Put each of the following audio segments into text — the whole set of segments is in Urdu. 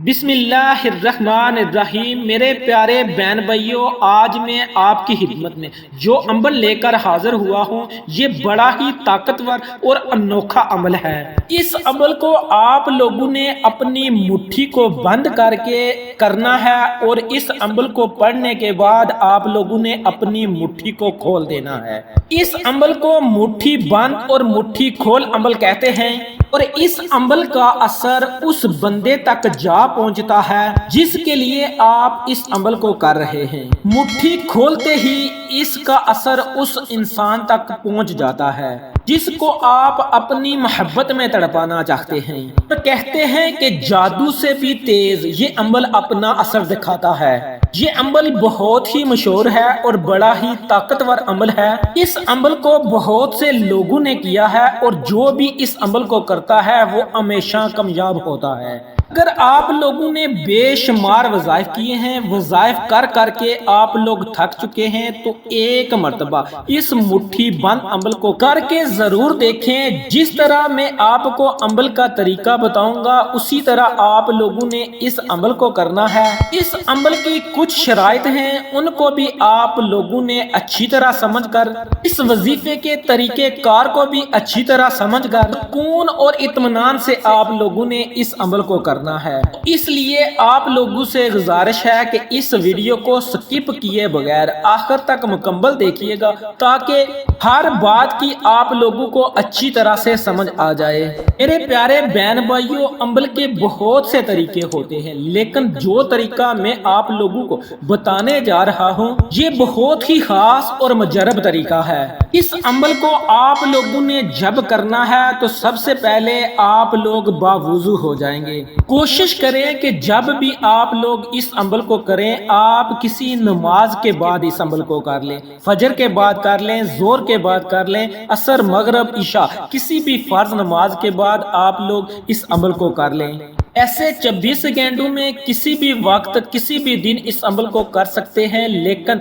بسم اللہ الرحمن الرحیم۔ میرے پیارے بہن بھائیوں، آج میں آپ کی خدمت میں جو عمل لے کر حاضر ہوا ہوں یہ بڑا ہی طاقتور اور انوکھا عمل ہے۔ اس عمل کو آپ لوگوں نے اپنی مٹھی کو بند کر کے کرنا ہے اور اس عمل کو پڑھنے کے بعد آپ لوگوں نے اپنی مٹھی کو کھول دینا ہے۔ اس عمل کو مٹھی بند اور مٹھی کھول عمل کہتے ہیں اور اس عمل کا اثر اس بندے تک جا پہنچتا ہے جس کے لیے آپ اس عمل کو کر رہے ہیں۔ مٹھی کھولتے ہی اس کا اثر اس انسان تک پہنچ جاتا ہے جس کو آپ اپنی محبت میں تڑپانا چاہتے ہیں۔ اور کہتے ہیں کہ جادو سے بھی تیز یہ عمل اپنا اثر دکھاتا ہے۔ یہ عمل بہت ہی مشہور ہے اور بڑا ہی طاقتور عمل ہے۔ اس عمل کو بہت سے لوگوں نے کیا ہے اور جو بھی اس عمل کو کرتا ہے وہ ہمیشہ کامیاب ہوتا ہے۔ اگر آپ لوگوں نے بے شمار وظائف کیے ہیں، وظائف کر کر کے آپ لوگ تھک چکے ہیں، تو ایک مرتبہ اس مٹھی بند عمل کو کر کے ضرور دیکھیں۔ جس طرح میں آپ کو عمل کا طریقہ بتاؤں گا اسی طرح آپ لوگوں نے اس عمل کو کرنا ہے۔ اس عمل کی کچھ شرائط ہیں، ان کو بھی آپ لوگوں نے اچھی طرح سمجھ کر اس وظیفے کے طریقہ کار کو بھی اچھی طرح سمجھ کر سکون اور اطمینان سے آپ لوگوں نے اس عمل کو کرنا ہے۔ اس لیے آپ لوگوں سے گزارش ہے کہ اس ویڈیو کو سکپ کیے بغیر آخر تک مکمل دیکھیے گا تاکہ ہر بات کی آپ لوگوں کو اچھی طرح سے سمجھ آ جائے۔ میرے پیارے بہن بھائیوں، عمل کے بہت سے طریقے ہوتے ہیں لیکن جو طریقہ میں آپ لوگوں کو بتانے جا رہا ہوں یہ بہت ہی خاص اور مجرب طریقہ ہے۔ اس عمل کو آپ لوگوں نے جب کرنا ہے تو سب سے پہلے آپ لوگ باوضو ہو جائیں گے۔ کوشش کریں کہ جب بھی آپ لوگ اس عمل کو کریں آپ کسی نماز کے بعد اس عمل کو کر لیں۔ فجر کے بعد کر لیں، ظہر کے بعد کر لیں، عصر، مغرب، عشاء، کسی بھی فرض نماز کے بعد آپ لوگ اس عمل کو کر لیں۔ ایسے 26 سیکنڈوں میں کسی بھی وقت کسی بھی دن اس عمل کو کر سکتے ہیں، لیکن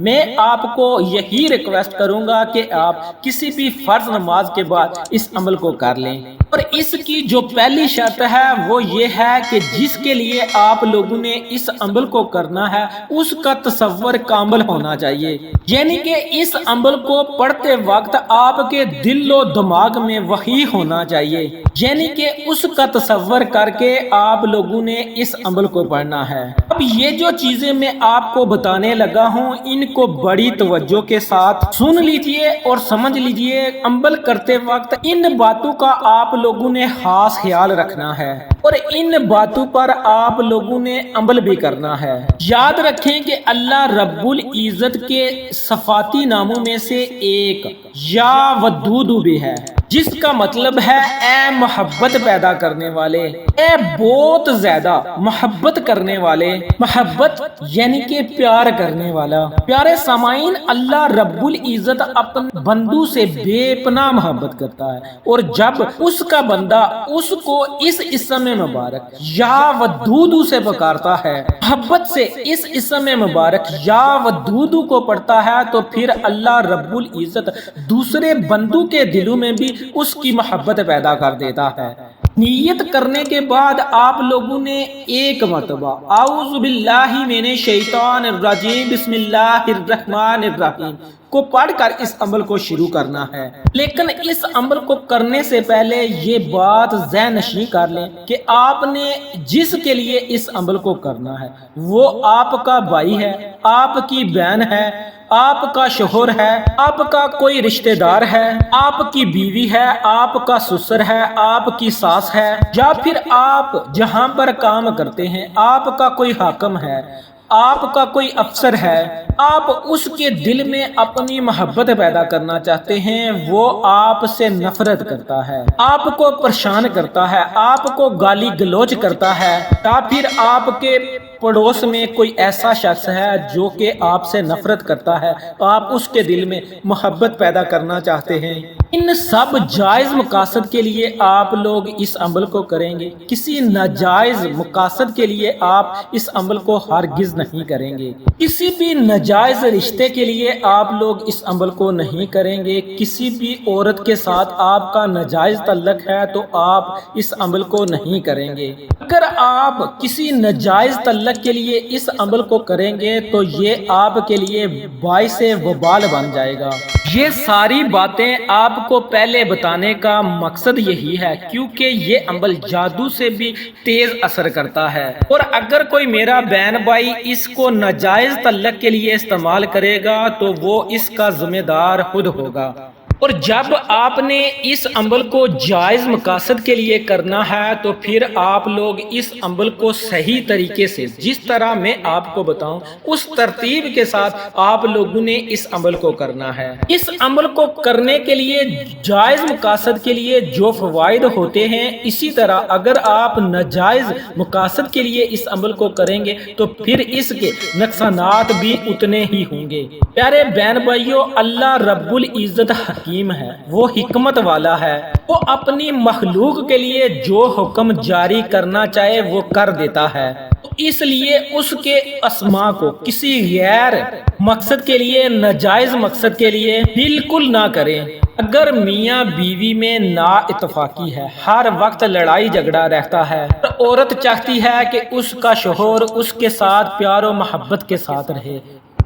میں آپ کو یہی ریکویسٹ کروں گا کہ آپ کسی بھی فرض نماز کے بعد اس عمل کو کر لیں۔ اور اس کی جو پہلی شرط ہے وہ یہ ہے کہ جس کے لیے آپ لوگوں نے اس عمل کو کرنا ہے اس کا تصور کامل ہونا چاہیے، یعنی کہ اس عمل کو پڑھتے وقت آپ کے دل و دماغ میں وحی ہونا چاہیے، یعنی کہ اس کا تصور کر کے آپ لوگوں نے اس عمل کو پڑھنا ہے۔ اب یہ جو چیزیں میں آپ کو بتانے لگا ہوں ان کو بڑی توجہ کے ساتھ سن لیجئے اور سمجھ لیجئے۔ عمل کرتے وقت ان باتوں کا آپ لوگوں نے خاص خیال رکھنا ہے اور ان باتوں پر آپ لوگوں نے عمل بھی کرنا ہے۔ یاد رکھیں کہ اللہ رب العزت کے صفاتی ناموں میں سے ایک یا ودود بھی ہے جس کا مطلب ہے اے محبت پیدا کرنے والے، اے بہت زیادہ محبت کرنے والے۔ محبت یعنی کہ پیار کرنے والا۔ پیارے سامعین، اللہ رب العزت اپنے بندوں سے بے پناہ محبت کرتا ہے اور جب اس کا بندہ اس کو اس اسم مبارک یا ودود سے پکارتا ہے، محبت سے اس اسم مبارک یا ودود کو پڑھتا ہے، تو پھر اللہ رب العزت دوسرے بندوں کے دلوں میں بھی اس کی محبت پیدا کر دیتا ہے۔ نیت کرنے کے بعد آپ لوگوں نے ایک مرتبہ اعوذ باللہ من الشیطان الرجیم بسم اللہ الرحمن الرحیم کو پڑھ کر اس عمل کو شروع کرنا ہے۔ لیکن اس عمل کو کرنے سے پہلے یہ بات ذہن نشین کر لیں کہ آپ نے جس کے لیے اس عمل کو کرنا ہے وہ آپ کا بھائی ہے، آپ کی بہن ہے، آپ کا شوہر ہے، آپ کا کوئی رشتہ دار ہے، آپ کی بیوی ہے، آپ کا سسر ہے، آپ کی ساس ہے، یا پھر آپ جہاں پر کام کرتے ہیں آپ کا کوئی حاکم ہے، آپ کا کوئی افسر ہے، آپ اس کے دل میں اپنی محبت پیدا کرنا چاہتے ہیں، وہ آپ سے نفرت کرتا ہے، آپ کو پریشان کرتا ہے، آپ کو گالی گلوچ کرتا ہے، یا پھر آپ کے پڑوس میں کوئی ایسا شخص ہے جو کہ آپ سے نفرت کرتا ہے، آپ اس کے دل میں محبت پیدا کرنا چاہتے ہیں، ان سب جائز مقاصد کے لیے آپ لوگ اس عمل کو کریں گے۔ کسی ناجائز مقاصد کے لیے آپ اس عمل کو ہرگز نہیں کریں گے۔ کسی بھی ناجائز رشتے کے لیے آپ لوگ اس عمل کو نہیں کریں گے۔ کسی بھی عورت کے ساتھ آپ کا ناجائز تعلق ہے تو آپ اس عمل کو نہیں کریں گے۔ اگر آپ کسی ناجائز تعلق کے لیے اس عمل کو کریں گے تو یہ آپ کے لیے باعث وبال بن جائے گا۔ یہ ساری باتیں آپ کو پہلے بتانے کا مقصد یہی ہے کیونکہ یہ عمل جادو سے بھی تیز اثر کرتا ہے، اور اگر کوئی میرا بہن بھائی اس کو ناجائز تعلق کے لیے استعمال کرے گا تو وہ اس کا ذمہ دار خود ہوگا۔ اور جب آپ نے اس عمل کو جائز مقاصد کے لیے کرنا ہے تو پھر آپ لوگ اس عمل کو صحیح طریقے سے، جس طرح میں آپ کو بتاؤں اس ترتیب کے ساتھ آپ لوگوں نے اس عمل کو کرنا ہے۔ اس عمل کو کرنے کے لیے جائز مقاصد کے لیے جو فوائد ہوتے ہیں، اسی طرح اگر آپ ناجائز مقاصد کے لیے اس عمل کو کریں گے تو پھر اس کے نقصانات بھی اتنے ہی ہوں گے۔ پیارے بہن بھائیو، اللہ رب العزت حکیم ہے، وہ حکمت والا ہے، وہ اپنی مخلوق کے لیے جو حکم جاری کرنا چاہے وہ کر دیتا ہے، اس لیے اس کے اسماء کو کسی غیر مقصد کے لیے، ناجائز مقصد کے لیے بالکل نہ کریں۔ اگر میاں بیوی میں نا اتفاقی ہے، ہر وقت لڑائی جھگڑا رہتا ہے، اور عورت چاہتی ہے کہ اس کا شوہر اس کے ساتھ پیار و محبت کے ساتھ رہے،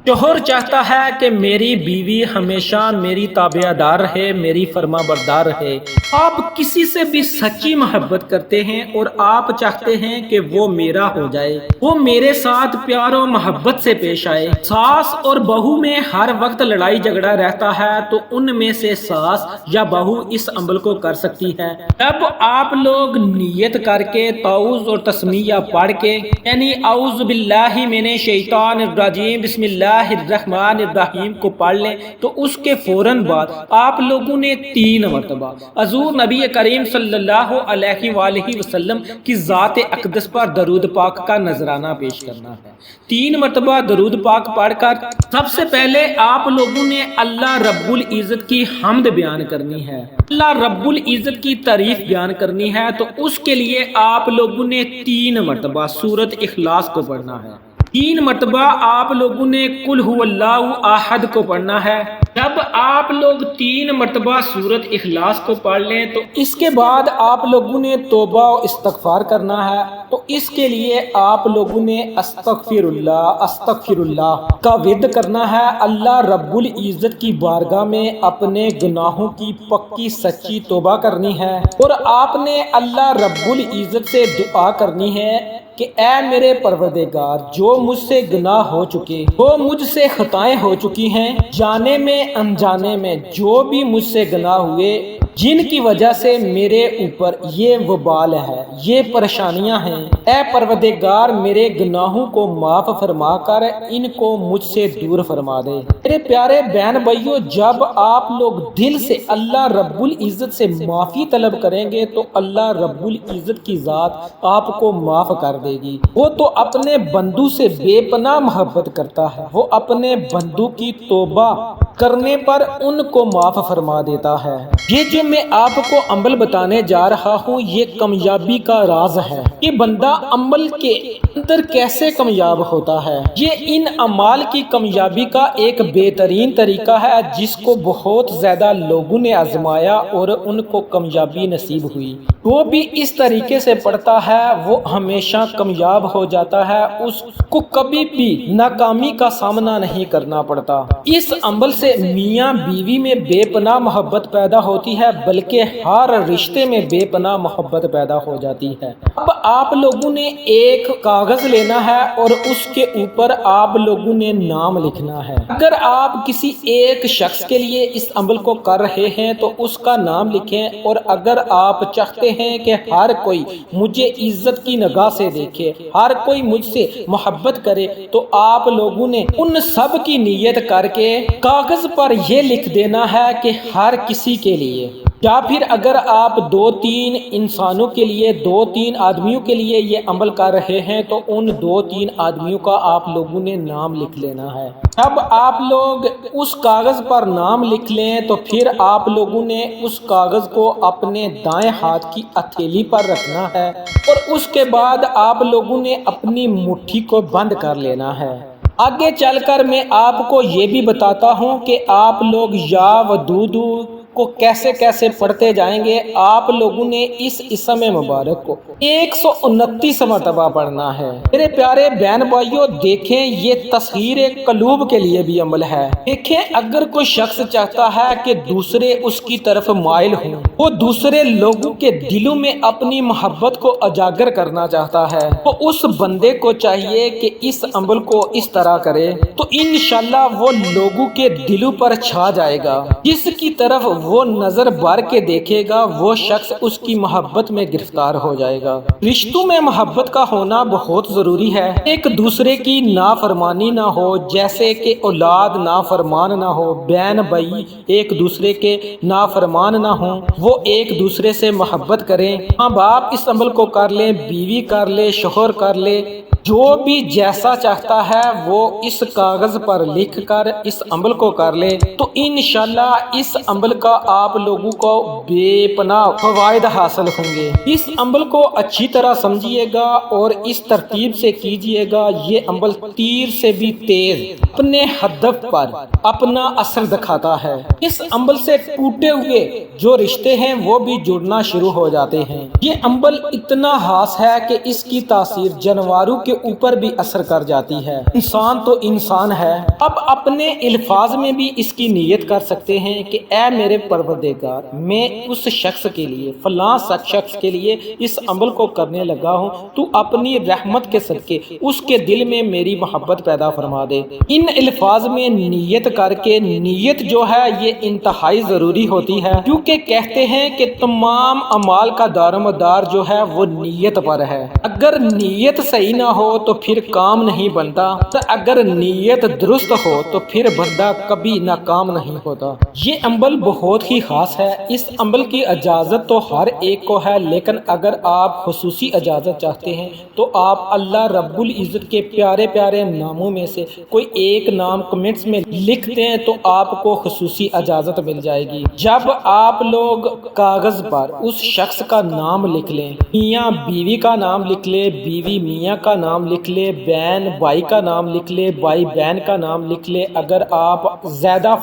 شوہر چاہتا ہے کہ میری بیوی ہمیشہ میری تابع دار رہے، میری فرما بردار رہے، آپ کسی سے بھی سچی محبت کرتے ہیں اور آپ چاہتے ہیں کہ وہ میرا ہو جائے، وہ میرے ساتھ پیار و محبت سے پیش آئے، ساس اور بہو میں ہر وقت لڑائی جھگڑا رہتا ہے تو ان میں سے ساس یا بہو اس عمل کو کر سکتی ہے۔ جب آپ لوگ نیت کر کے تعوذ اور تسمیہ پڑھ کے، یعنی اعوذ باللہ من الشیطان الرجیم بسم اللہ الرحمن الرحیم کو پڑھ لیں تو اس کے فوراً بعد آپ لوگوں نے 3 مرتبہ حضور نبی کریم صلی اللہ علیہ وآلہ وسلم کی ذات اقدس پر درود پاک کا نذرانہ پیش کرنا ہے۔ 3 مرتبہ درود پاک پڑھ کر سب سے پہلے آپ لوگوں نے اللہ رب العزت کی حمد بیان کرنی ہے، اللہ رب العزت کی تعریف بیان کرنی ہے، تو اس کے لیے آپ لوگوں نے 3 مرتبہ سورۃ اخلاص کو پڑھنا ہے، 3 مرتبہ آپ لوگوں نے قل هو اللہ احد کو پڑھنا ہے۔ جب آپ لوگ 3 مرتبہ سورۃ اخلاص کو پڑھ لیں تو اس کے بعد آپ لوگوں نے توبہ و استغفار کرنا ہے، تو اس کے لیے آپ لوگوں نے استغفر اللہ کا ورد کرنا ہے، اللہ رب العزت کی بارگاہ میں اپنے گناہوں کی پکی سچی توبہ کرنی ہے، اور آپ نے اللہ رب العزت سے دعا کرنی ہے کہ اے میرے پروردگار، جو مجھ سے گناہ ہو چکے، وہ مجھ سے خطائیں ہو چکی ہیں، جانے میں انجانے میں جو بھی مجھ سے گناہ ہوئے، جن کی وجہ سے میرے اوپر یہ وبال ہے، یہ پریشانیاں ہیں، اے پروردگار میرے گناہوں کو معاف فرما کر ان کو مجھ سے دور فرما دے۔ میرے پیارے بہن بھائیو، جب آپ لوگ دل سے اللہ رب العزت سے معافی طلب کریں گے تو اللہ رب العزت کی ذات آپ کو معاف کر دے گی۔ وہ تو اپنے بندو سے بے پناہ محبت کرتا ہے، وہ اپنے بندو کی توبہ کرنے پر ان کو معاف فرما دیتا ہے۔ یہ جو میں آپ کو عمل بتانے جا رہا ہوں یہ کامیابی کا راز ہے کہ بندہ عمل کے اندر کیسے کامیاب ہوتا ہے۔ یہ ان اعمال کی کامیابی کا ایک بہترین طریقہ ہے جس کو بہت زیادہ لوگوں نے آزمایا اور ان کو کامیابی نصیب ہوئی۔ وہ بھی اس طریقے سے پڑھتا ہے وہ ہمیشہ کامیاب ہو جاتا ہے، اس کو کبھی بھی ناکامی کا سامنا نہیں کرنا پڑتا۔ اس عمل سے میاں بیوی میں بے پناہ محبت پیدا ہوتی ہے، بلکہ ہر رشتے میں بے پناہ محبت پیدا ہو جاتی ہے۔ اب آپ لوگوں نے ایک کاغذ لینا ہے اور اس کے اوپر آپ لوگوں نے نام لکھنا ہے۔ اگر آپ کسی ایک شخص کے لیے اس عمل کو کر رہے ہیں تو اس کا نام لکھیں، اور اگر آپ چاہتے ہیں کہ ہر کوئی مجھے عزت کی نگاہ سے دیکھے، ہر کوئی مجھ سے محبت کرے، تو آپ لوگوں نے ان سب کی نیت کر کے کاغذ پر یہ لکھ دینا ہے کہ ہر کسی کے لیے یا پھر اگر آپ 2-3 انسانوں کے لیے 2-3 آدمیوں کے لیے یہ عمل کر رہے ہیں تو ان 2-3 آدمیوں کا آپ لوگوں نے نام لکھ لینا ہے۔ جب آپ لوگ اس کاغذ پر نام لکھ لیں تو پھر آپ لوگوں نے اس کاغذ کو اپنے دائیں ہاتھ کی ہتھیلی پر رکھنا ہے اور اس کے بعد آپ لوگوں نے اپنی مٹھی کو بند کر لینا ہے۔ آگے چل کر میں آپ کو یہ بھی بتاتا ہوں کہ آپ لوگ یا ودودو کو کیسے کیسے پڑھتے جائیں گے۔ آپ لوگوں نے اس اسم مبارک کو 129 مرتبہ پڑھنا ہے۔ میرے پیارے بہن بھائیوں، دیکھیں یہ تسخیر قلوب کے لیے بھی عمل ہے۔ دیکھیں اگر کوئی شخص چاہتا ہے کہ دوسرے اس کی طرف مائل ہوں، وہ دوسرے لوگوں کے دلوں میں اپنی محبت کو اجاگر کرنا چاہتا ہے، تو اس بندے کو چاہیے کہ اس عمل کو اس طرح کرے تو انشاءاللہ وہ لوگوں کے دلوں پر چھا جائے گا۔ جس کی طرف وہ نظر بار کے دیکھے گا وہ شخص اس کی محبت میں گرفتار ہو جائے گا۔ رشتوں میں محبت کا ہونا بہت ضروری ہے۔ ایک دوسرے کی نافرمانی نہ ہو، جیسے کہ اولاد نافرمان نہ ہو، بہن بھائی ایک دوسرے کے نافرمان نہ ہوں، وہ ایک دوسرے سے محبت کریں۔ ماں باپ اس عمل کو کر لیں، بیوی کر لے، شوہر کر لے، جو بھی جیسا چاہتا ہے وہ اس کاغذ پر لکھ کر اس عمل کو کر لے تو انشاءاللہ اس عمل کا آپ لوگوں کو بے پناہ فوائد حاصل ہوں گے۔ اس عمل کو اچھی طرح سمجھیے گا اور اس ترتیب سے کیجیے گا۔ یہ عمل تیر سے بھی تیز اپنے ہدف پر اپنا اثر دکھاتا ہے۔ اس عمل سے ٹوٹے ہوئے جو رشتے ہیں وہ بھی جڑنا شروع ہو جاتے ہیں۔ یہ عمل اتنا خاص ہے کہ اس کی تاثیر جانوروں کے اوپر بھی اثر کر جاتی ہے۔ انسان تو انسان ہے۔ اب اپنے الفاظ میں بھی اس کی نیت کر سکتے ہیں کہ اے میرے پروردگار، میں اس شخص کے لیے فلاں شخص کے لیے اس عمل کو کرنے لگا ہوں، تو اپنی رحمت کے صدقے اس کے دل میں میری محبت پیدا فرما دے۔ ان الفاظ میں نیت کر کے، نیت جو ہے یہ انتہائی ضروری ہوتی ہے، کیونکہ کہتے ہیں کہ تمام اعمال کا دار و مدار جو ہے وہ نیت پر ہے۔ اگر نیت صحیح نہ ہو تو پھر کام نہیں بنتا، اگر نیت درست ہو تو پھر بندہ کبھی ناکام نہیں ہوتا۔ یہ عمل بہت ہی خاص ہے۔ اس عمل کی اجازت تو ہر ایک کو ہے، لیکن اگر آپ خصوصی اجازت چاہتے ہیں تو آپ اللہ رب العزت کے پیارے پیارے ناموں میں سے کوئی ایک نام کمنٹس میں لکھ دیں تو آپ کو خصوصی اجازت مل جائے گی۔ جب آپ لوگ کاغذ پر اس شخص کا نام لکھ لیں، میاں بیوی کا نام لکھ لے، بیوی میاں کا نام لکھ لے، بہن بھائی کا نام لکھ لے، بھائی بہن کا نام لکھ لے، اگر آپ زیادہ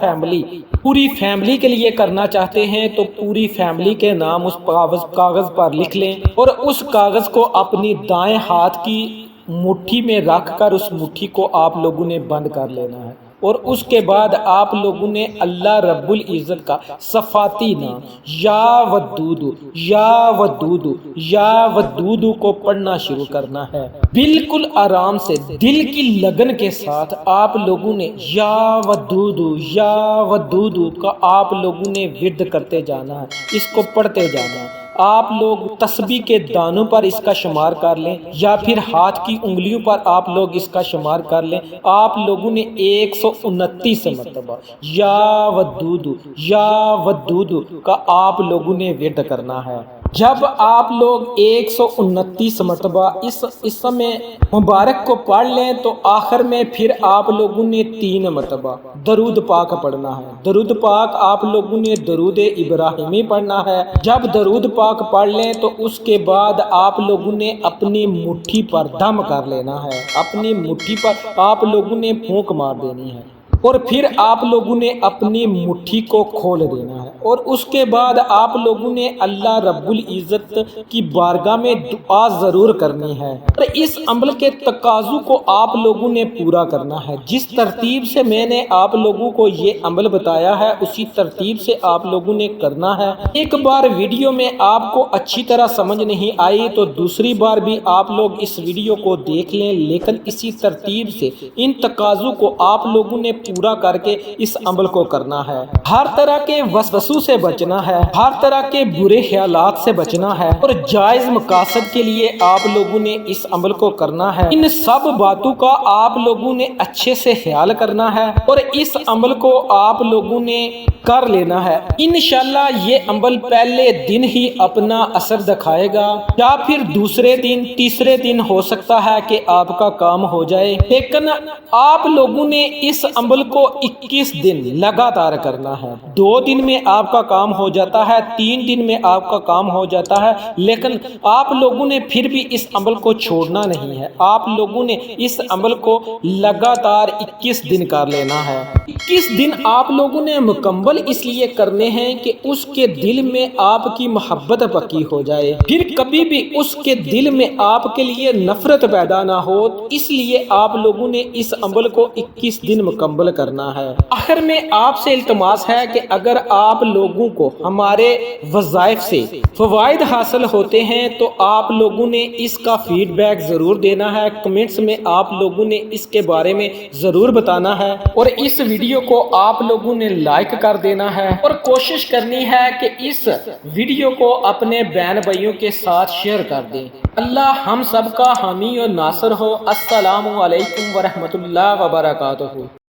پوری فیملی کے لیے کرنا چاہتے ہیں تو پوری فیملی کے نام اس کاغذ پر لکھ لیں اور اس کاغذ کو اپنی دائیں ہاتھ کی مٹھی میں رکھ کر اس مٹھی کو آپ لوگوں نے بند کر لینا ہے اور اس کے بعد آپ لوگوں نے اللہ رب العزت کا صفاتی نام یا ودودو یا ودودو یا ودودو کو پڑھنا شروع کرنا ہے۔ بالکل آرام سے دل کی لگن کے ساتھ آپ لوگوں نے یا ودودو کا آپ لوگوں نے ورد کرتے جانا ہے، اس کو پڑھتے جانا ہے۔ آپ لوگ تسبیح کے دانوں پر اس کا شمار کر لیں یا پھر ہاتھ کی انگلیوں پر آپ لوگ اس کا شمار کر لیں۔ آپ لوگوں نے 129 مرتبہ یا ودودو کا آپ لوگوں نے ورد کرنا ہے۔ جب آپ لوگ 129 مرتبہ اس اسم مبارک کو پڑھ لیں تو آخر میں پھر آپ لوگوں نے 3 مرتبہ درود پاک پڑھنا ہے۔ درود پاک آپ لوگوں نے درود ابراہیمی پڑھنا ہے۔ جب درود پاک پڑھ لیں تو اس کے بعد آپ لوگوں نے اپنی مٹھی پر دم کر لینا ہے، اپنی مٹھی پر آپ لوگوں نے پھونک مار دینی ہے اور پھر آپ لوگوں نے اپنی مٹھی کو کھول دینا ہے اور اس کے بعد آپ لوگوں نے اللہ رب العزت کی بارگاہ میں دعا ضرور کرنی ہے اور اس عمل کے تقاضوں کو آپ لوگوں نے پورا کرنا ہے۔ جس ترتیب سے میں نے آپ لوگوں کو یہ عمل بتایا ہے اسی ترتیب سے آپ لوگوں نے کرنا ہے۔ ایک بار ویڈیو میں آپ کو اچھی طرح سمجھ نہیں آئی تو دوسری بار بھی آپ لوگ اس ویڈیو کو دیکھ لیں، لیکن اسی ترتیب سے ان تقاضوں کو آپ لوگوں نے پورا کر کے اس عمل کو کرنا ہے۔ ہر طرح کے وسوسوں سے بچنا ہے، ہر طرح کے برے خیالات سے بچنا ہے اور جائز مقاصد کے لیے آپ لوگوں نے اس عمل کو کرنا ہے۔ ان سب باتوں کا آپ لوگوں نے اچھے سے خیال کرنا ہے اور اس عمل کو آپ لوگوں نے کر لینا ہے۔ انشاءاللہ یہ عمل پہلے دن ہی اپنا اثر دکھائے گا یا پھر دوسرے دن تیسرے دن ہو سکتا ہے کہ آپ کا کام ہو جائے، لیکن آپ لوگوں نے اس عمل کو 21 دن لگاتار کرنا ہے۔ 2 دن میں آپ کا کام ہو جاتا ہے، 3 دن میں آپ کا کام ہو جاتا ہے، لیکن آپ لوگوں نے پھر بھی اس عمل کو چھوڑنا نہیں ہے۔ آپ لوگوں نے اس عمل کو لگاتار 21 دن کر لینا ہے۔ 21 دن آپ لوگوں نے مکمل اس لیے کرنے ہیں کہ اس کے دل میں آپ کی محبت پکی ہو جائے، پھر کبھی بھی اس کے دل میں آپ کے لیے نفرت پیدا نہ ہو۔ اس لیے آپ لوگوں نے اس عمل کو 21 دن مکمل کرنا ہے۔ آخر میں آپ سے التماس ہے کہ اگر آپ لوگوں کو ہمارے وظائف سے فوائد حاصل ہوتے ہیں تو آپ لوگوں نے اس کا فیڈ بیک ضرور دینا ہے، کمنٹس میں آپ لوگوں نے اس کے بارے میں ضرور بتانا ہے اور اس ویڈیو کو آپ لوگوں نے لائک کر دینا ہے اور کوشش کرنی ہے کہ اس ویڈیو کو اپنے بہن بھائیوں کے ساتھ شیئر کر دیں۔ اللہ ہم سب کا حامی اور ناصر ہو۔ السلام علیکم ورحمۃ اللہ وبرکاتہ۔